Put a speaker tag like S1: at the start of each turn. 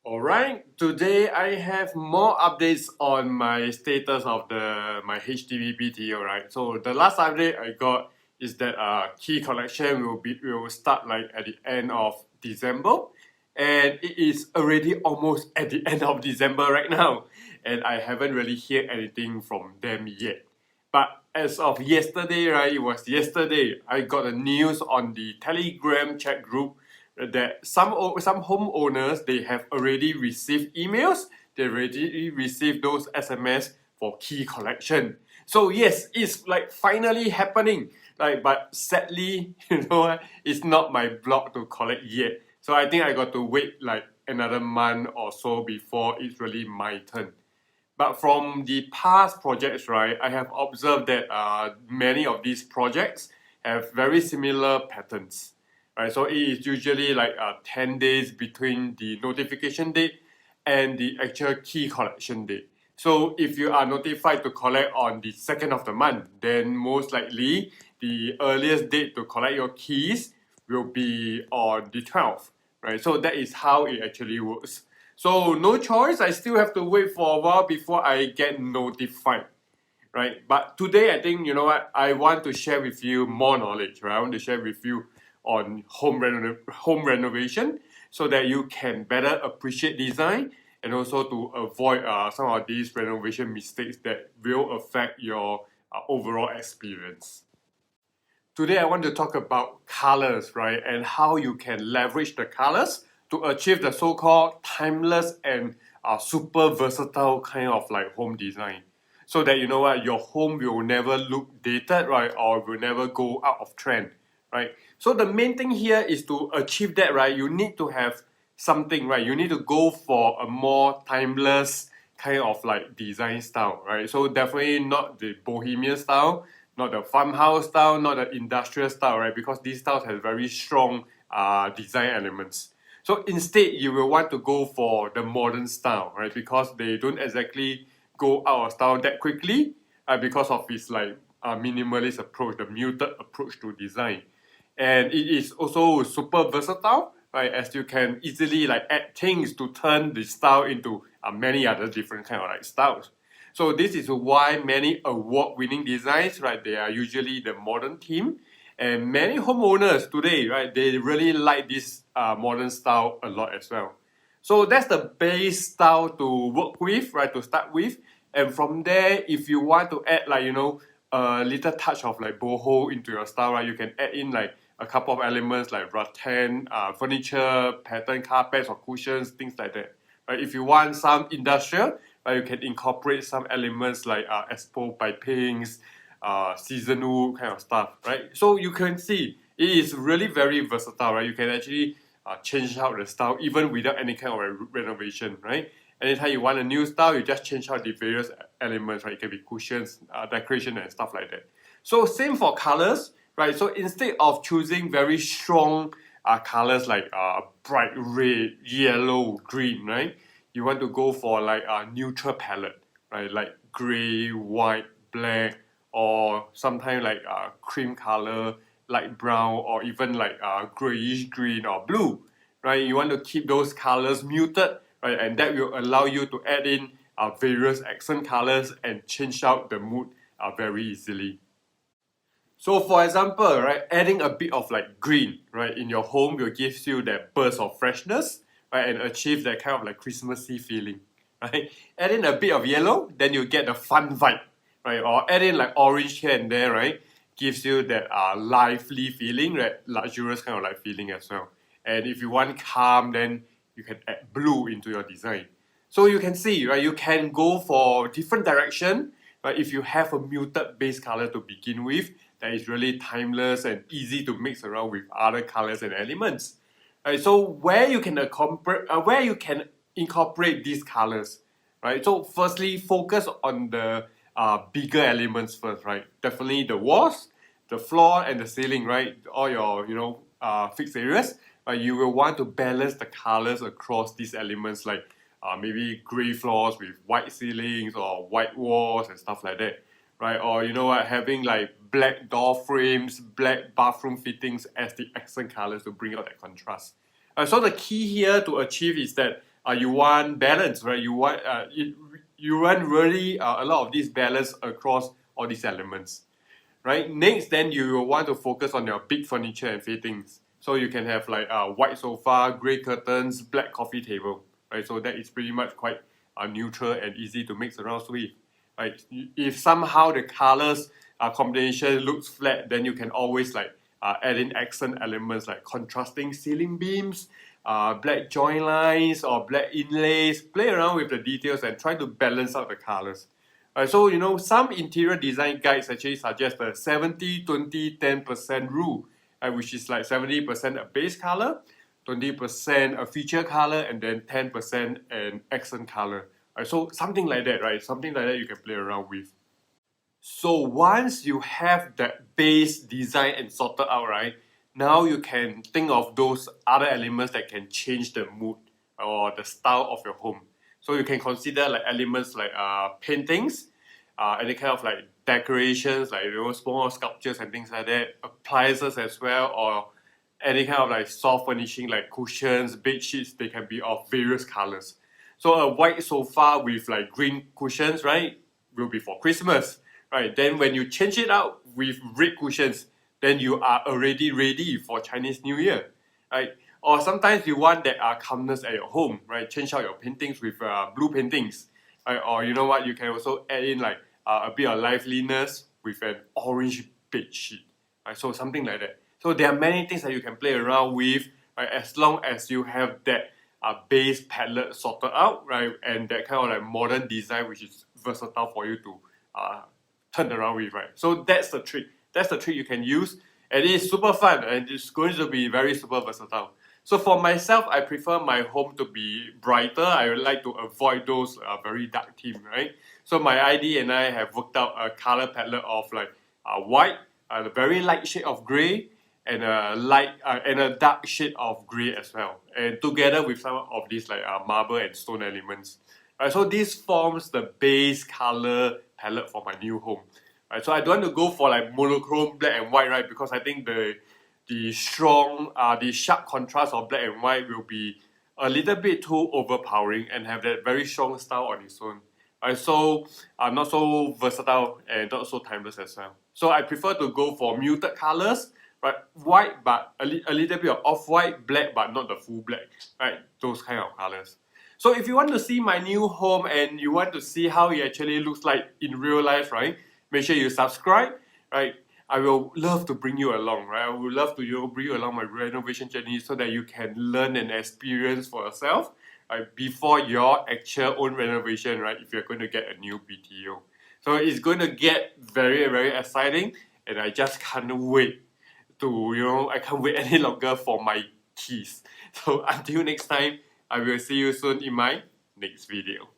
S1: Alright, today I have more updates on my status of my HDB BTO, right? So the last update I got is that key collection will start like at the end of December, and it is already almost at the end of December right now, and I haven't really heard anything from them yet. But as of yesterday, right, it was yesterday, I got a news on the Telegram chat group that some homeowners, they have already received emails, they already received those SMS for key collection. So yes, it's like finally happening. Like, but sadly, it's not my block to collect yet. So I think I got to wait like another month or so before it's really my turn. But from the past projects, right, I have observed that many of these projects have very similar patterns, right? So it is usually like 10 days between the notification date and the actual key collection date. So if you are notified to collect on the 2nd of the month, then most likely the earliest date to collect your keys will be on the 12th, right? So that is how it actually works. So no choice, I still have to wait for a while before I get notified, right? But today I think, you know what, I want to share with you more knowledge, right? I want to share with you on home renovation so that you can better appreciate design and also to avoid some of these renovation mistakes that will affect your overall experience. Today I want to talk about colors, right? And how you can leverage the colors to achieve the so-called timeless and super versatile kind of like home design. So that you know what, your home will never look dated, right? Or will never go out of trend, right? So the main thing here is to achieve that, right? You need to have something, right? You need to go for a more timeless kind of like design style, right? So definitely not the bohemian style, not the farmhouse style, not the industrial style, right? Because these styles have very strong design elements. So instead, you will want to go for the modern style, right? Because they don't exactly go out of style that quickly, because of its like minimalist approach, the muted approach to design. And it is also super versatile, right? As you can easily like add things to turn the style into many other different kind of like styles. So this is why many award-winning designs, right, they are usually the modern theme. And many homeowners today, right, they really like this modern style a lot as well. So that's the base style to work with, right, to start with. And from there, if you want to add like, a little touch of like boho into your style, right, you can add in like a couple of elements like rattan, furniture, pattern carpets or cushions, things like that. Right? If you want some industrial, you can incorporate some elements like expo pipings, seasonal kind of stuff, right? So you can see it is really very versatile, right? You can actually change out the style even without any kind of renovation, right? Anytime you want a new style, you just change out the various elements, right? It can be cushions, decoration and stuff like that. So same for colors, right? So instead of choosing very strong colors like bright red, yellow, green, right? You want to go for like a neutral palette, right? Like gray, white, black, or sometimes like cream color, light brown, or even like grayish green or blue, right? You want to keep those colors muted, right? And that will allow you to add in various accent colors and change out the mood very easily. So for example, right, adding a bit of like green, right, in your home will give you that burst of freshness, right, and achieve that kind of like Christmassy feeling, right? Add in a bit of yellow, then you get the fun vibe, right? Or add in like orange here and there, right? Gives you that lively feeling, right? Luxurious kind of like feeling as well. And if you want calm, then you can add blue into your design. So you can see, right, you can go for different direction, right? If you have a muted base color to begin with, that is really timeless and easy to mix around with other colors and elements. Right, so where you can incorporate these colors, right? So firstly, focus on the bigger elements first, right? Definitely the walls, the floor, and the ceiling, right? All your fixed areas. Right? You will want to balance the colors across these elements, like maybe gray floors with white ceilings or white walls and stuff like that, right? Or you know what, having like black door frames, black bathroom fittings as the accent colors to bring out that contrast. So the key here to achieve is that you want balance, right? You want really a lot of this balance across all these elements, right? Next, then you will want to focus on your big furniture and fittings. So you can have like white sofa, grey curtains, black coffee table, right? So that is pretty much quite neutral and easy to mix around with, right? If somehow the colors combination looks flat, then you can always like add in accent elements like contrasting ceiling beams, black joint lines or black inlays. Play around with the details and try to balance out the colors. So some interior design guides actually suggest the 70-20-10% rule, which is like 70% a base color, 20% a feature color, and then 10% an accent color. So something like that, right? Something like that you can play around with. So once you have that base design and sorted out, right, now you can think of those other elements that can change the mood or the style of your home. So you can consider like elements like paintings, any kind of like decorations, like small sculptures and things like that, appliances as well, or any kind of like soft furnishing like cushions, bed sheets. They can be of various colors. So a white sofa with like green cushions, right, will be for Christmas, right? Then when you change it out with red cushions, then you are already ready for Chinese New Year, right? Or sometimes you want that calmness at your home, right? Change out your paintings with blue paintings, right? Or you know what, you can also add in like a bit of liveliness with an orange bed sheet, right? So something like that. So there are many things that you can play around with, right? As long as you have that base palette sorted out, right? And that kind of like modern design which is versatile for you to turn around with, right? So that's the trick. That's the trick you can use. And it is super fun and it's going to be very super versatile. So for myself, I prefer my home to be brighter. I would like to avoid those very dark theme, right? So my ID and I have worked out a color palette of like white, a very light shade of grey, and a dark shade of grey as well. And together with some of these like marble and stone elements. So this forms the base color palette for my new home. So I don't want to go for like monochrome black and white, right? Because I think the strong, the sharp contrast of black and white will be a little bit too overpowering and have that very strong style on its own. So not so versatile and not so timeless as well. So I prefer to go for muted colors, right? White but a little bit of off-white, black but not the full black, right? Those kind of colors. So if you want to see my new home and you want to see how it actually looks like in real life, right? Make sure you subscribe, right? I will love to bring you along, right? I would love to bring you along my renovation journey so that you can learn and experience for yourself, right? Before your actual own renovation, right? If you're going to get a new BTO. So it's going to get very, very exciting and I just can't wait I can't wait any longer for my keys. So until next time, I will see you soon in my next video.